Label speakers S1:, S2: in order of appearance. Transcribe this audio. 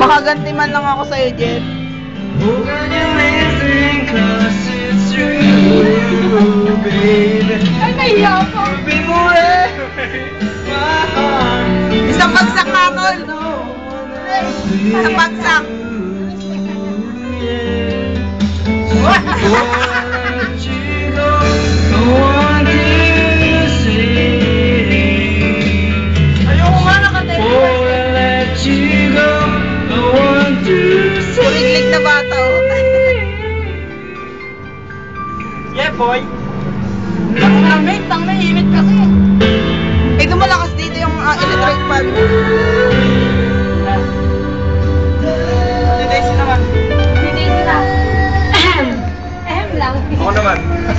S1: Makaganti man lang ako sa'yo, Jet.
S2: Ay, nahiya ako.
S1: Isang bagsak na ako. Isang bagsak.
S2: Ayoko nga nakatay.
S1: Kuriglig na bata, oh.
S2: Yeah, boy. Tang na init kasi.
S1: Eh, malakas dito yung electric fan.